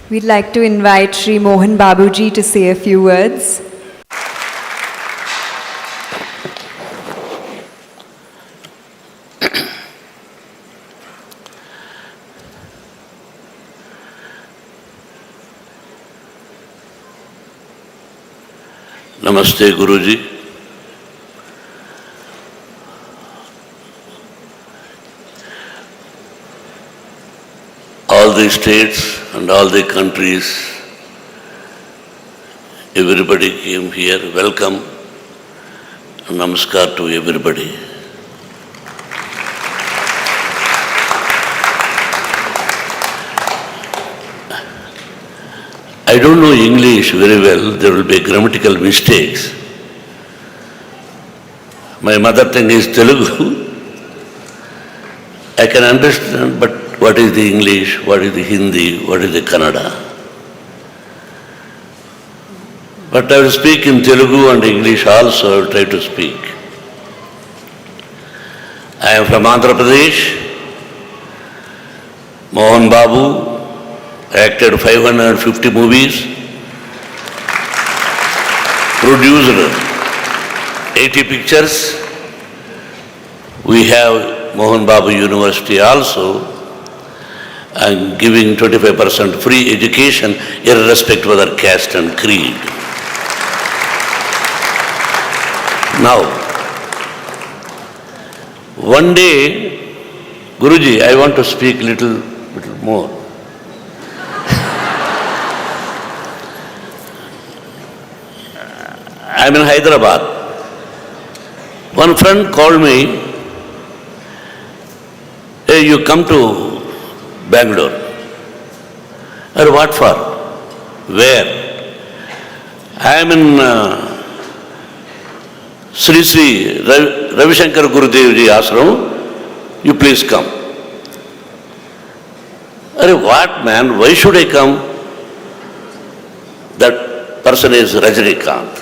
We'd like to invite Sri Mohan Babuji to say a few words. Namaste, Guruji. All the states and all the countries, everybody came here. Welcome. Namaskar to everybody. I don't know English very well. There will be grammatical mistakes. My mother tongue is Telugu. I can understand, but what is the English, what is the Hindi, what is the Kannada? But I will speak in Telugu and English also. I will try to speak. I am from Andhra Pradesh. Mohan Babu acted 550 movies, produced 80 pictures. We have Mohan Babu University also, and giving 25% free education irrespective of their caste and creed. Now, one day, Guruji, I want to speak little more. I'm in Hyderabad. One friend called me, "Hey, you come to Bangalore." I said, "What for?" "Where?" "I am in Sri Ravi Shankar Gurudev Ji Ashram. You please come." I said, "What, man? Why should I come?" "That person is Rajinikanth."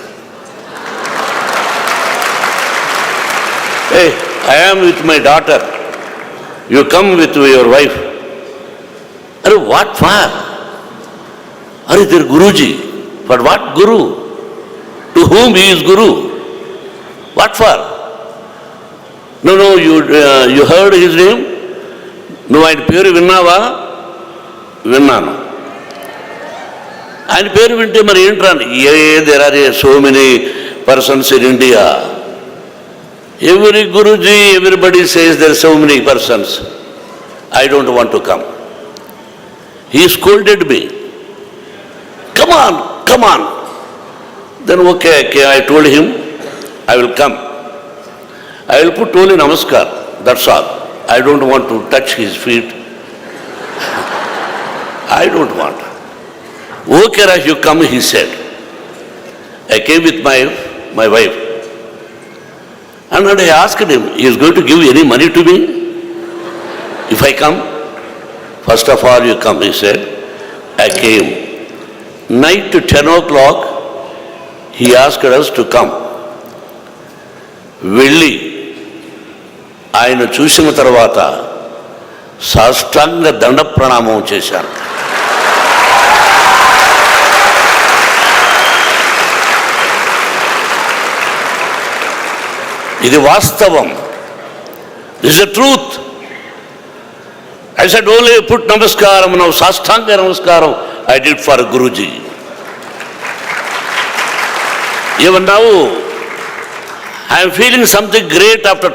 "Hey, I am with my daughter. You come with your wife." "Are what for?" "Are there Guruji?" "For what Guru? To whom he is Guru? What for?" "No, you heard his name? No, ఆయన పేరు విన్నావా?" "విన్నాను." ఆయన పేరు వింటే మరి ఏంట్రా? There are so many persons in India. Every Guruji, everybody says there are so many persons. I don't want to come. He scolded me. Come on. Then okay, I told him, I will come. I will put only Namaskar, that's all. I don't want to touch his feet. I don't want. Okay, Raj, you come, he said. I came with my wife. And I asked him, he is going to give any money to me if I come? "First of all, you come," he said. I came. Night to 10 o'clock, he asked us to come. వెళ్ళి ఆయన చూసిన తర్వాత సాష్టాంగ దండ ప్రణామం చేశాను. ఇది వాస్తవం. This is the truth. I said only put namaskaram, now sastanga namaskaram I did for Guruji. Even now I am feeling something great after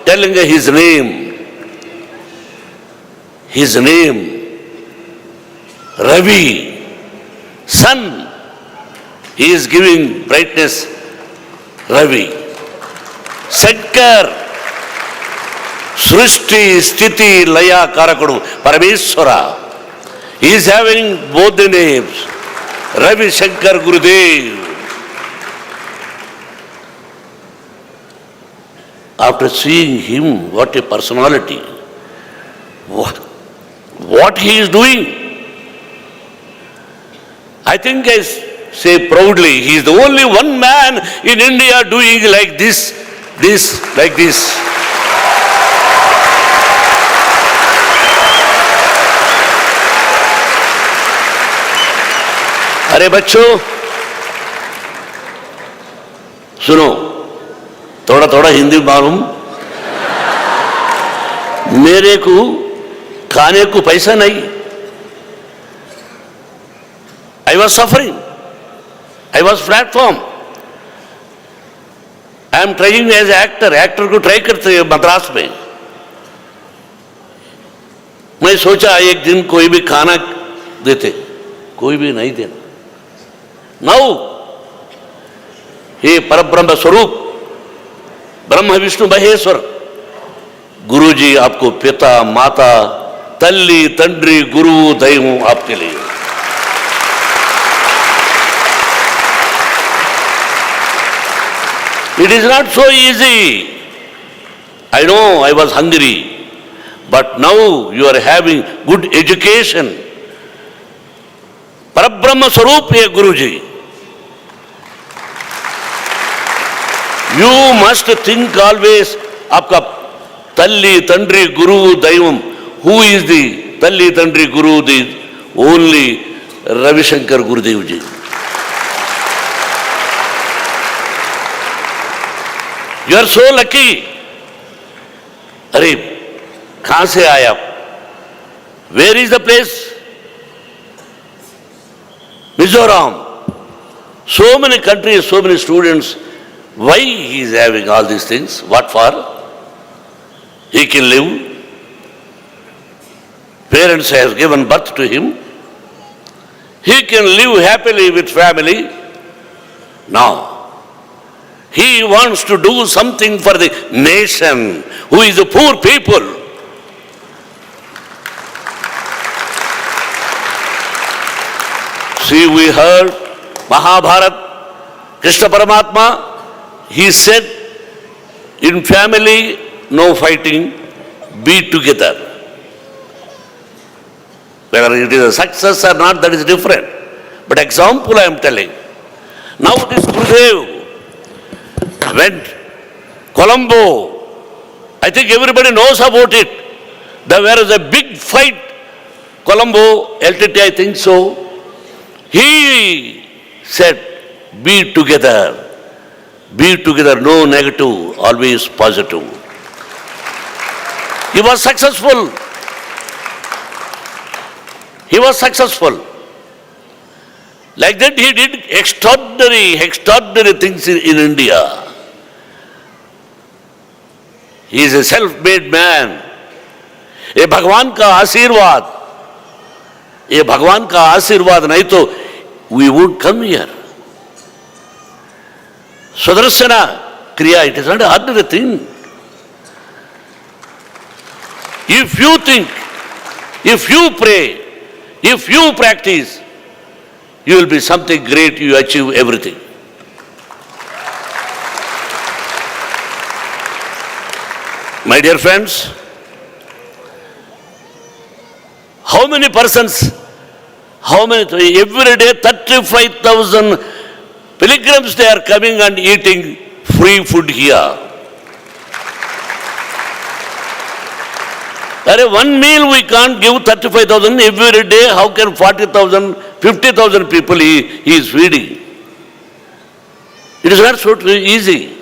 telling his name. His name, Ravi, sun. He is giving brightness, Ravi. Shankar, Srishti, Sthiti, Laya, Karakudu, Parameshwara. He is having both the names, Ravi Shankar Gurudev. After seeing him, what a personality, what he is doing. I think I say proudly, he is the only one man in India doing like this, like this. अरे बच्चों सुनो, थोड़ा थोड़ा हिंदी मालूम, मेरे को खाने को पैसा नहीं, I was suffering, I was platform, I am trying as actor, actor को ट्राई करते हैं मद्रास में। मैं सोचा एक दिन कोई भी खाना देते, कोई भी नहीं देना। नाउ ये परब्रह्म स्वरूप ब्रह्म विष्णु महेश्वर गुरुजी आपको पिता माता तल्ली तंड्री गुरु दैवम आपके लिए। It is not so easy. I know I was hungry, but now you are having good education. Parabrahma Swarup hai Guruji. You must think always, आपका तल्ली तंड्री गुरु Deivam, who is the Talli तंड्री Guru? The only Ravishankar Gurudev ji. You are so lucky. अरे कहां से आए आप? Where is the place? Mizoram. So many countries, so many students. Why he is having all these things? What for? He can live. Parents have given birth to him. He can live happily with family. Now, he wants to do something for the nation, who is the poor people. See, we heard Mahabharat, Krishna Paramatma, he said, in family, no fighting, be together. Whether it is a success or not, that is different. But example I am telling. Now this Gurudev went Colombo. I think everybody knows about it. There was a big fight. Colombo, LTT, I think so. He said, be together. Be together, no negative, always positive. He was successful. He was successful. Like that he did extraordinary things in India. He is a self-made man. ये भगवान का आशीर्वाद, ये भगवान का आशीर्वाद नहीं तो we would come here. Sudarsana Kriya, it is not an ordinary thing. If you think, if you pray, if you practice, you will be something great, you achieve everything. My dear friends, how many persons, every day 35,000 pilgrims they are coming and eating free food here. One meal we can't give 35,000 every day. How can 40,000, 50,000 people he is feeding? It is not so easy.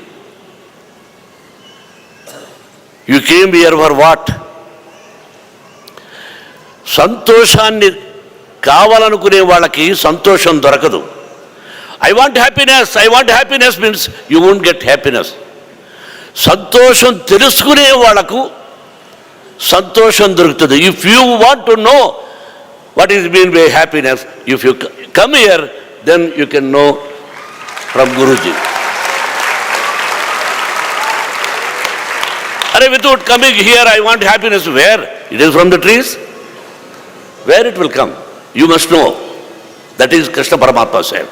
You came here for what? సంతోషాన్ని కావాలనుకునే వాళ్ళకి సంతోషం దొరకదు. I want happiness means you won't get happiness. సంతోషం తెలుసుకునే వాళ్ళకు సంతోషం దొరుకుతుంది. If you want to know what is mean by happiness, if you come here, then you can know from Guruji. Without coming here, I want happiness. Where? It is from the trees. Where it will come? You must know. That is Krishna Paramatma said.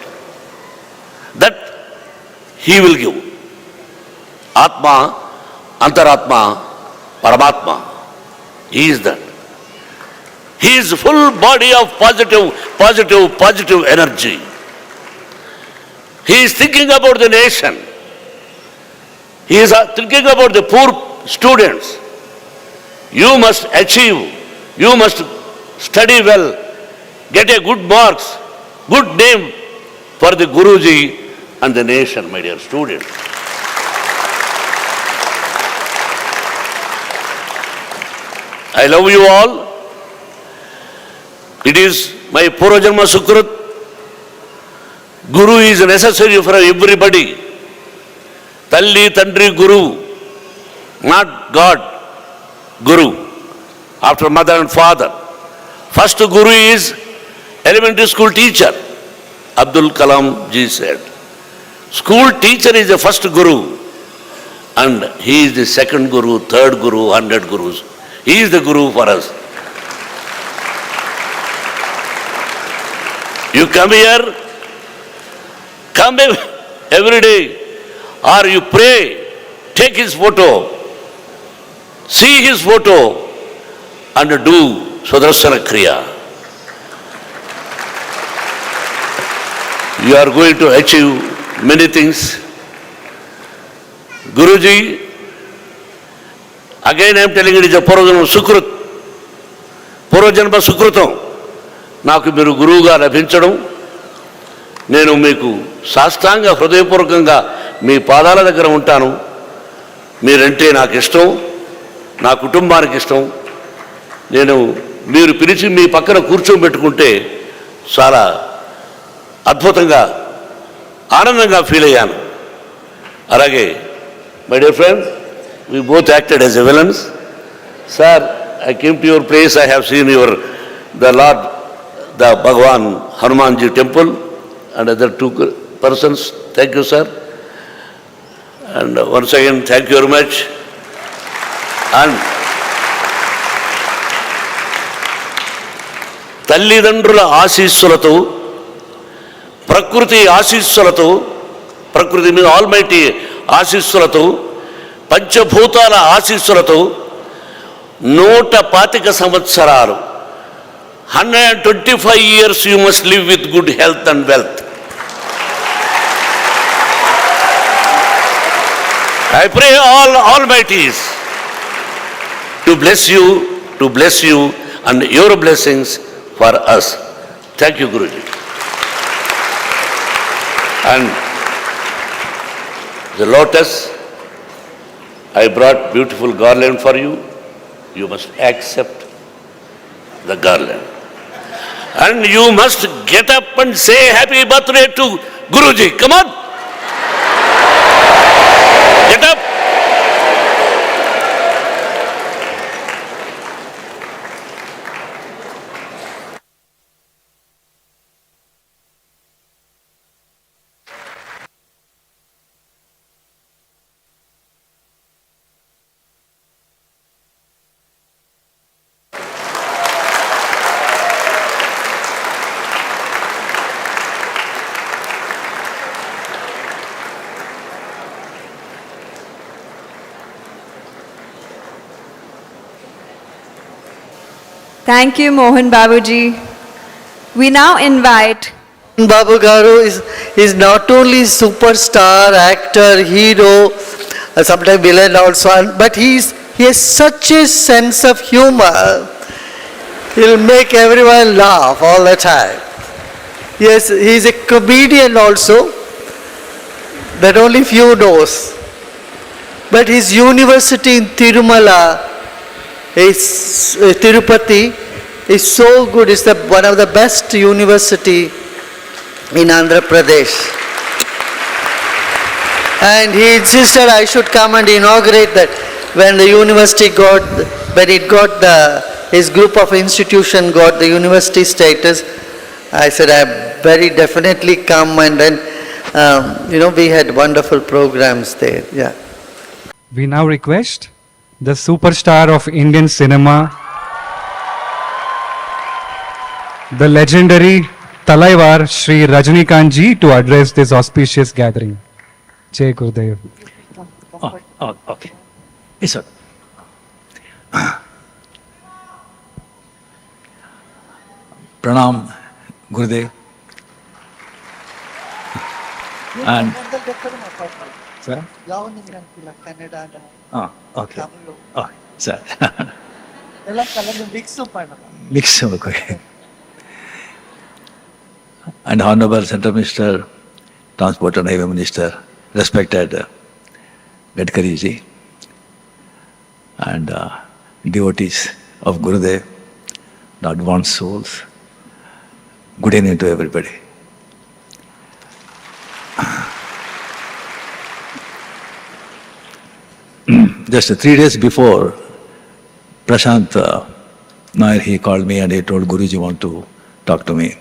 That he will give. Atma, Antaratma, Paramatma. He is that. He is full body of positive energy. He is thinking about the nation. He is thinking about the poor students. You must achieve. You must study well. Get a good marks. good name for the Guruji and the nation, my dear students. I love you all. It is my Purajanma Sukrit. Guru is necessary for everybody. Talli, Tandri, Guru, not God. Guru, after mother and father. First Guru is elementary school teacher. Abdul Kalam ji said. School teacher is the first Guru. And he is the second Guru, third Guru, 100 Gurus. He is the Guru for us. You come here, come every day, or you pray, take his photo, see his photo, and do Sudarsana Kriya. You are going to achieve many things. Guruji, again I am telling you, it is a Purajanma Sukrit. Purajanma Sukritam. నాకు మీరు గురువుగా లభించడం, నేను మీకు సాష్టాంగ హృదయపూర్వకంగా మీ పాదాల దగ్గర ఉంటాను. మీరంటే నాకు ఇష్టం, నా కుటుంబానికి ఇష్టం. నేను మీరు పిలిచి మీ పక్కన కూర్చోబెట్టుకుంటే చాలా అద్భుతంగా ఆనందంగా ఫీల్ అయ్యాను. అలాగే my dear friend, we both acted as a villains. Sir, I came to your place, I have seen the Lord, the Bhagwan Hanumanji temple and other two persons. Thank you, sir. And once again, thank you very much. And తల్లిదండ్రుల ఆశీస్సులతో, ప్రకృతి ఆశీస్సులతో, ప్రకృతి మీద almighty ఆశీస్సులతో, పంచభూతాల ఆశీస్సులతో 125 సంవత్సరాలు, 125 years you must live with good health and wealth. I pray all almighties to bless you and your blessings for us. Thank you, Guruji. And the lotus, I brought beautiful garland for you. You must accept the garland. And you must get up and say happy birthday to Guruji. Come on. Get up. Thank you, Mohan Babuji. We now invite Babu Garu is not only superstar, actor, hero, sometimes villain also, but he has such a sense of humor. He'll make everyone laugh all the time. Yes, he's a comedian also, that only few knows. But his university in Tirumala, Tirupati, is so good. It's one of the best university in Andhra Pradesh. And he insisted I should come and inaugurate that. When the university his group of institution got the university status, I said I very definitely come, and then we had wonderful programs there. Yeah. We now request the superstar of Indian cinema, the legendary Talaivar Shri Rajnikant ji, to address this auspicious gathering. Jai Gurudev. Oh, okay. Yes, sir. Pranam, Gurudev. And sir? Oh, okay. Oh, sir. Mix okay. and Honorable Central Minister, Transport and Highway Minister, respected Gadkari ji, and devotees of Gurudev, the advanced souls. Good evening to everybody. Just 3 days before, Prashant Nair, he called me and he told Guruji want to talk to me.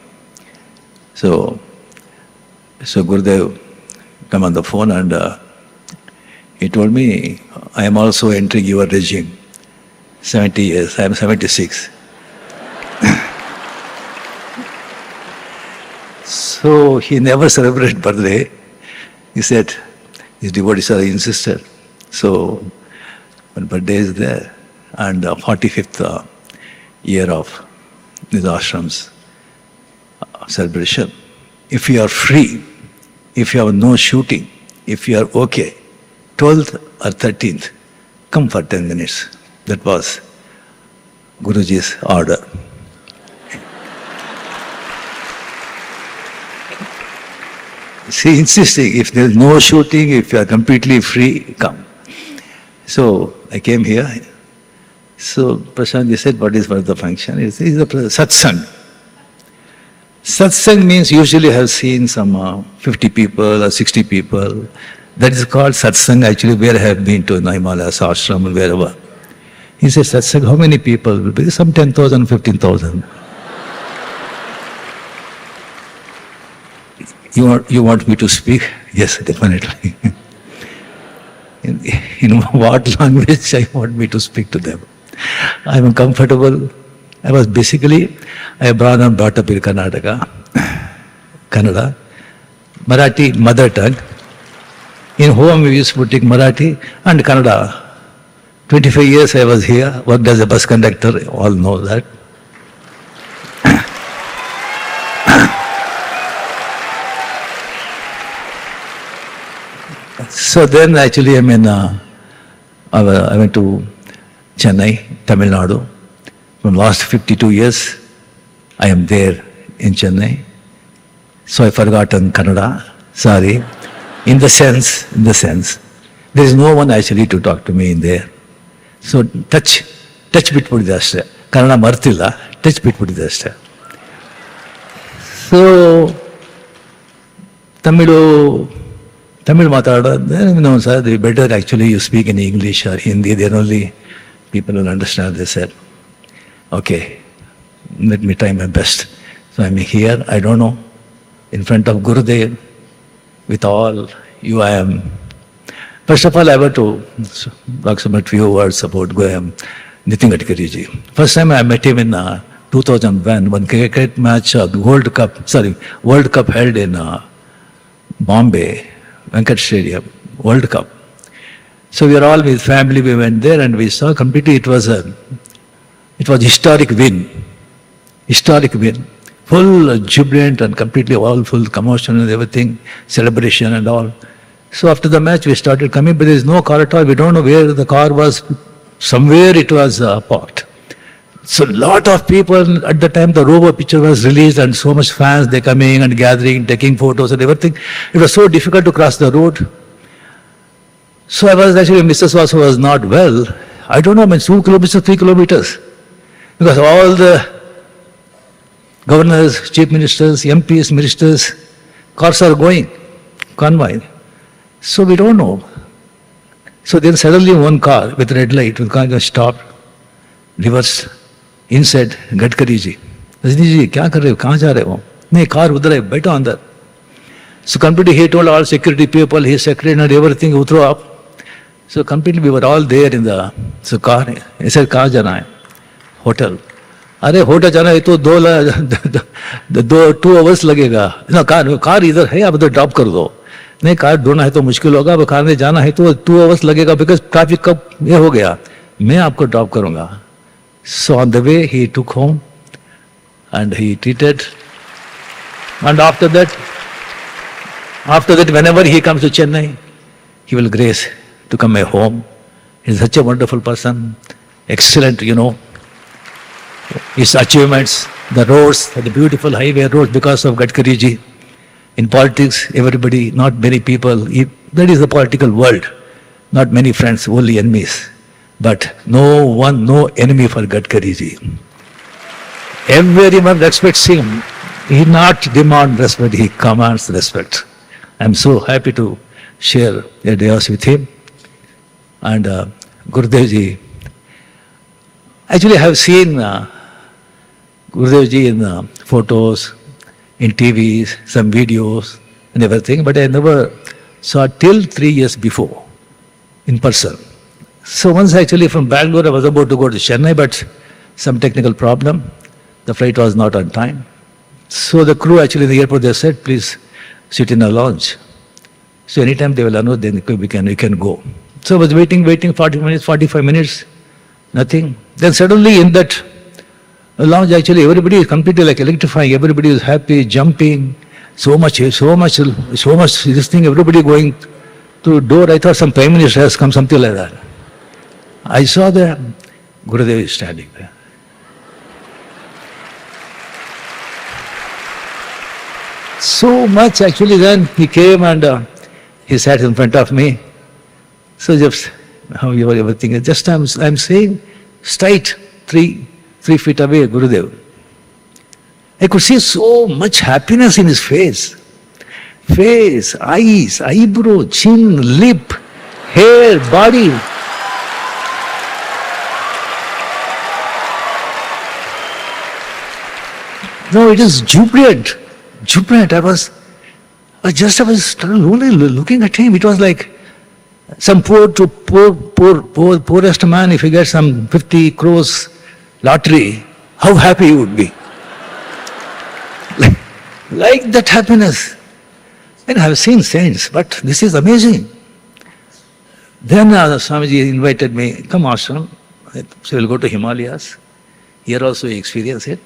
So Gurudev came on the phone and he told me, I am also entering your regime. 70 years, I am 76. So he never celebrated birthday. He said, his devotees are insisted. So, when birthday is there, and 45th year of this ashram's celebration, if you are free, if you have no shooting, if you are okay, 12th or 13th, come for 10 minutes. That was Guruji's order. She insisting, if there is no shooting, if you are completely free, come. So I came here. So Prashant ji said, what is for the function? It is the satsang. Satsang means usually I have seen some 50 people or 60 people. That is called satsang actually where I have been to Himalayas, ashram, or wherever. He says, satsang, how many people will be? Some 10,000, 15,000. You want me to speak? Yes, definitely. In what language I want me to speak to them? I am comfortable. I was born and brought up in Karnataka, Kannada, Marathi mother tongue. In home we used to take Marathi and Kannada. 25 years I was here, worked as a bus conductor, all know that. So then actually I went to Chennai, Tamil Nadu. From last 52 years, I am there in Chennai. So I forgotten Kannada, sorry. In the sense, there is no one actually to talk to me in there. So touch bitbiಟ್ಟಿದೆ ಅಷ್ಟೇ. Kannada ಮರ್ತಿಲ್ಲ, touch bitಬಿಟ್ಟಿದೆ ಅಷ್ಟೇ. So Tamil matarada, no sir, they better actually you speak in English or Hindi, then only people will understand. They said, okay, let me try my best. So I'm here, I don't know, in front of Gurudev, with all you I am. First of all, I want to approximate few words about Nitin Gadkari ji. First time I met him in 2001, one cricket match, World Cup held in Bombay, Venkat Stadium, World Cup. So we were all with family, we went there and we saw completely it was historic win. Full jubilant and completely all full commotion and everything, celebration and all. So after the match we started coming, but there is no car at all. We don't know where the car was. Somewhere it was parked. So lot of people at the time the Robo picture was released and so much fans, they coming and gathering, taking photos and everything. It was so difficult to cross the road. So I was actually, Mrs. Vasu was not well. I don't know, 2 kilometers, 3 kilometers. Because all the governors, chief ministers, MPs, ministers, cars are going, convoy. So we don't know. So then suddenly one car with red light, one car just stopped, reversed. Inside, Gadkari ji. Rajni ji, kya kar rahe ho? Kahan ja rahe ho? Nahi, car udhar hai, baitha andar. So completely he told all security people, his secretary and everything, utro up. So completely we were all there in the car. He said, kahan jana hai? Hotel. अरे hotel जाना है तो 2 hours लगेगा ना car इधर है आप इधर ड्रॉप कर दो नहीं कार ढूंढना है तो मुश्किल होगा अब कार में जाना है तो 2 hours लगेगा बिकॉज ट्रैफिक कब ये हो गया मैं आपको ड्रॉप करूंगा so on the way he took home and he treated and after that whenever he comes to Chennai he will grace to come my home. He's such a wonderful person, excellent, his achievements. the roads, the beautiful highway roads because of Gadkari ji. In politics, everybody, not many people, that is the political world. Not many friends, only enemies. But no enemy for Gadkari ji. Everyone respects him. He not demand respect, he commands respect. I am so happy to share a dais with him. And Gurudev ji, actually I have seen Gurudev ji in photos, in TVs, some videos and everything, but I never saw till 3 years before in person. So once actually from Bangalore I was about to go to Chennai, but some technical problem, the flight was not on time. So the crew actually in the airport, they said, please sit in a lounge. So anytime they will announce, then we can go. So I was waiting, 40 minutes, 45 minutes, nothing. Then suddenly in that lounge, actually everybody is completely like electrifying, everybody is happy, jumping, so much this thing, everybody going to door. I thought some Prime Minister has come, something like that. I saw the Gurudev is standing there. So much actually, then he came and he sat in front of me. So just how you were everything. Just I'm saying straight 3 feet away, Gurudev. I could see so much happiness in his face. Face, eyes, eyebrow, chin, lip, hair, body. No, it is jubilant. Jubilant. I was only looking at him. It was like some poorest man, if he gets some 50 crores lottery, how happy he would be. Like that happiness. And I have seen saints, but this is amazing. Then Swamiji invited me, come ashram, so we'll go to Himalayas. Here also you experience it.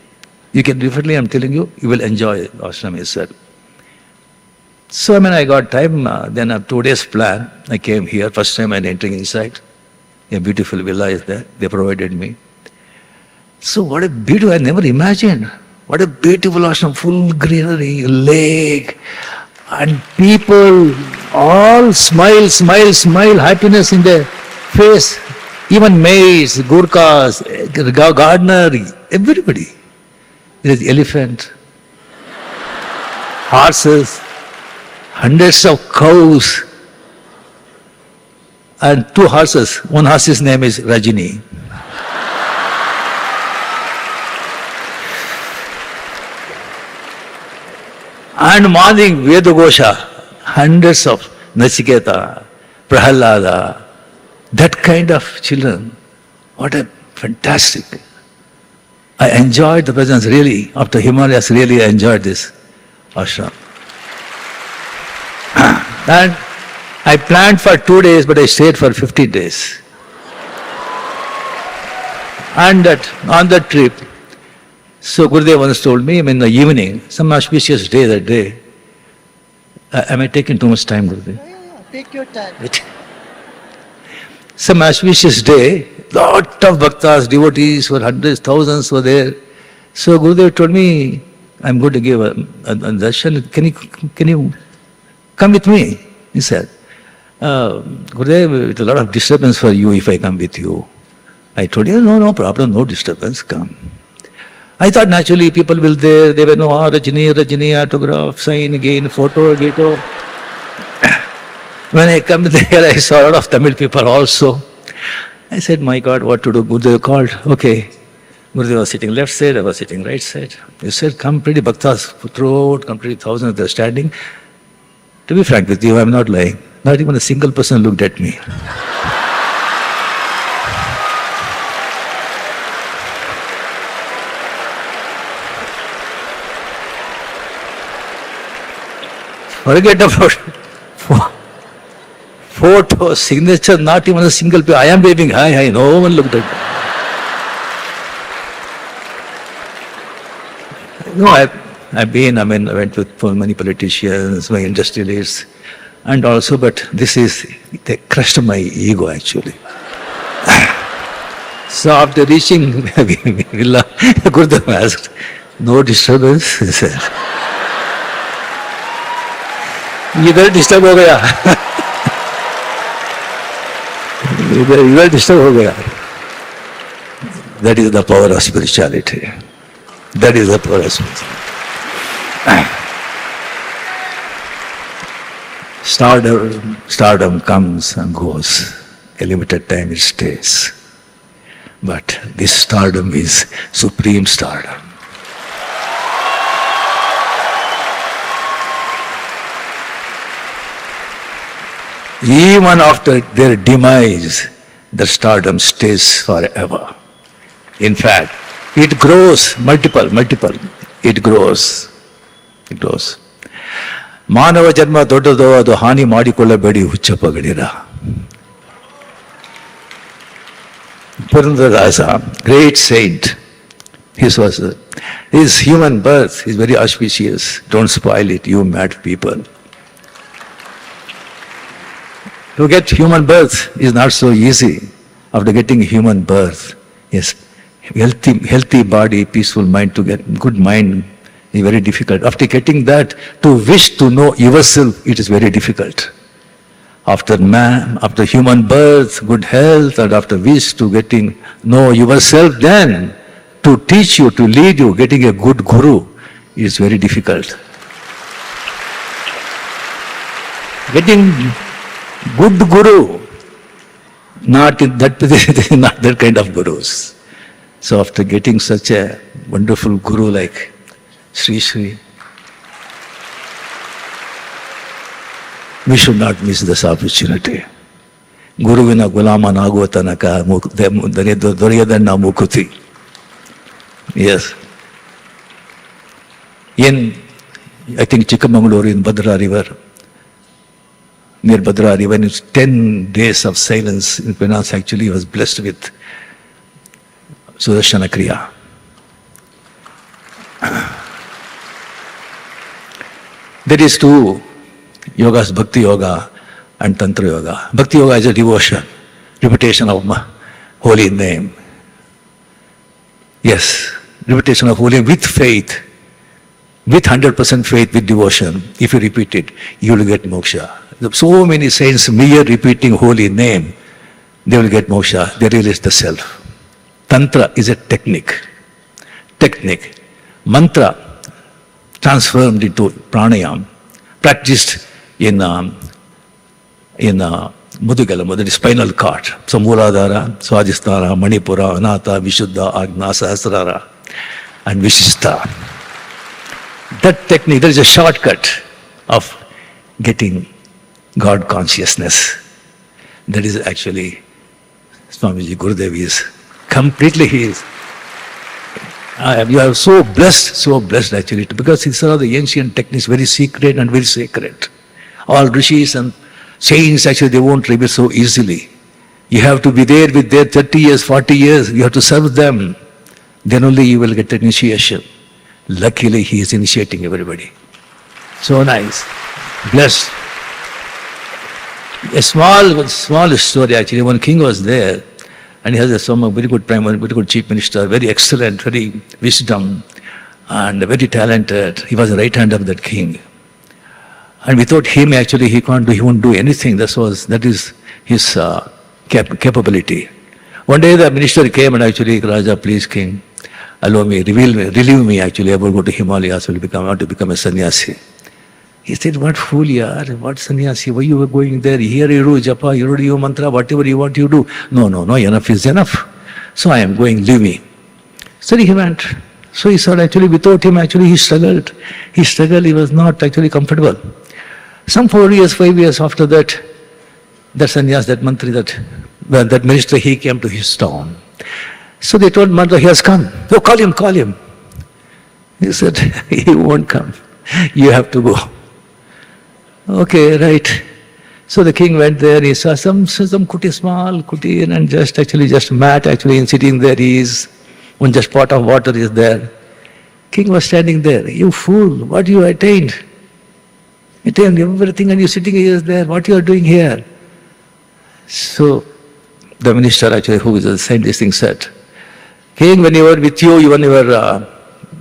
You can definitely, I'm telling you, you will enjoy ashram itself. So I got time, then a 2 days plan. I came here, first time I'm entering inside. A beautiful villa is there, they provided me. So what a beautiful, I never imagined. What a beautiful ashram, full greenery, lake, and people all smile, happiness in their face. Even maids, Gurkhas, gardener, everybody. There is elephant, horses, hundreds of cows, and 2 horses. One horse's name is Rajini. And morning, Vedagosha, hundreds of Nachiketa, Prahalada, that kind of children. What a fantastic. I enjoyed the presence really, after Himalayas, really I enjoyed this ashram. And I planned for 2 days, but I stayed for 50 days. And on that trip, so Gurudev once told me, in the evening, some auspicious day that day, am I taking too much time, Gurudev? Yeah, take your time. Some auspicious day, lot of bhaktas, devotees, were hundreds, thousands were there. So Gurudev told me, I'm going to give a darshan. Can you come with me? He said, Gurudev, it's a lot of disturbance for you if I come with you. I told him, no problem, no disturbance, come. I thought naturally people will there, they will know, Rajini, autograph, sign again, photo, ghetto. When I come there, I saw a lot of Tamil people also. I said, my God, what to do? Gurudev called, okay. Gurudev was sitting left side, I was sitting right side. He said, come pretty bhaktas throughout, completely thousands, they're standing. To be frank with you, I'm not lying. Not even a single person looked at me. Forget about photo, signature, not even a single person. I am waving hi, no one looked at me. No, I went with many politicians, my industrialists, and also, but they crushed my ego actually. So after reaching Villa, Gurudev asked, No disturbance, he said. इधर disturb हो गया इधर disturb हो गया. That is the power of spirituality. That is the power of spirituality. Stardom comes and goes. A limited time it stays. But this stardom is supreme stardom. Even after their demise, the stardom stays forever. In fact, it grows multiple. It grows. ಮಾನವ ಜನ್ಮ ದೊಡ್ಡದು, ಅದು ಹಾನಿ ಮಾಡಿಕೊಳ್ಳಬೇಡಿ ಹುಚ್ಚಪ್ಪಗಳಿರ. Purandarasa, great saint, his human birth is very auspicious. Don't spoil it, you mad people. To get human birth is not so easy. After getting human birth, yes, healthy body, peaceful mind, to get good mind is very difficult. After getting that, to wish to know yourself, it is very difficult. After human birth, good health, and after wish to know yourself, then to teach you, to lead you, getting a good guru is very difficult. Getting good guru, not that kind of gurus. So after getting such a wonderful guru like Sri, we should not miss this opportunity. ಗುರುವಿನ ಗುಲಾಮನಾಗುವ ತನಕ ದೊರೆಯದನ್ನ ಮುಕುತಿ. Yes. I think Chikkamangaluru in Bhadra River, near Bhadra River, it's 10 days of silence in penance, actually he was blessed with Sudarshana Kriya. There is two yogas, Bhakti Yoga and Tantra Yoga. Bhakti Yoga is a devotion, repetition of holy name. Yes, repetition of holy name with faith, with 100% faith, with devotion. If you repeat it, you will get moksha. So many saints, mere repeating holy name, they will get moksha. They realize the self. Tantra is a technique. Mantra transformed into pranayam, practiced in Mudugala, the spinal cord. So Muladhara, Swadhisthana, Manipura, Anata, Vishuddha, Agna, Sahasrara, and Vishishta. That technique, there is a shortcut of getting God consciousness. That is actually Swamiji Gurudev is completely his. You are so blessed actually, because these are the ancient techniques, very secret and very sacred. All rishis and saints actually, they won't reveal so easily. You have to be there with their 30 years, 40 years, you have to serve them. Then only you will get initiation. Luckily, he is initiating everybody. So nice. Blessed. A small story actually, when king was there, and he has a very good prime minister, very good chief minister, very excellent, very wisdom, and very talented. He was the right hand of that king. And without him, actually, he won't do anything. That is his capability. One day the minister came and actually, Raja, please, king, allow me, relieve me actually, I will go to Himalayas, I want to become a sannyasi. He said, what fool you are, what sannyasi, why you were going there? Here you do japa, you do your mantra, whatever you want you do. No, enough is enough. So I am going, leave me. So he went. So he said, actually, without him, actually, he struggled. He was not actually comfortable. Some 4 years, 5 years after that, that sannyas, that mantri, that minister, he came to his town. So they told Mantra, he has come. Oh, call him. He said, he won't come. You have to go. Okay, right. So the king went there, he saw some kuti, small kuti, and just mat actually, and sitting there he is, one just pot of water is there. King was standing there. You fool, what you attained? Attained everything and you sitting here there, what you are doing here? So the minister actually, who is a scientist, said, King, when you were with you, when you were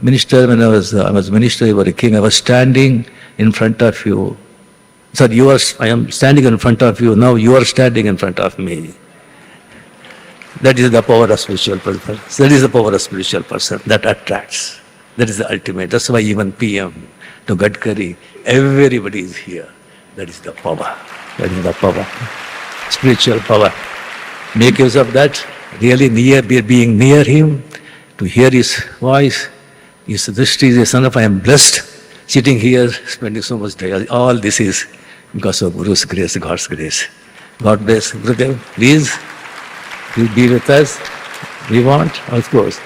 minister, when I was minister, you were a king, I was standing in front of you. Sir, I am standing in front of you, now you are standing in front of me. That is the power of spiritual person. That is the power of spiritual person that attracts. That is the ultimate. That's why even PM to Gadkari, everybody is here. That is the power. That is the power. Spiritual power. Make use of that. Really being near him, to hear his voice. His drishti is a son of, I am blessed sitting here, spending so much time. All this is because of Guru's grace, God's grace. God bless. Gurudev, please. You'll be with us. We want, of course,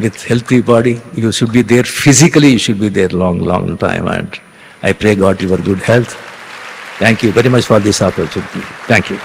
with healthy body. You should be there physically. You should be there long time. And I pray God your good health. Thank you very much for this opportunity. Thank you.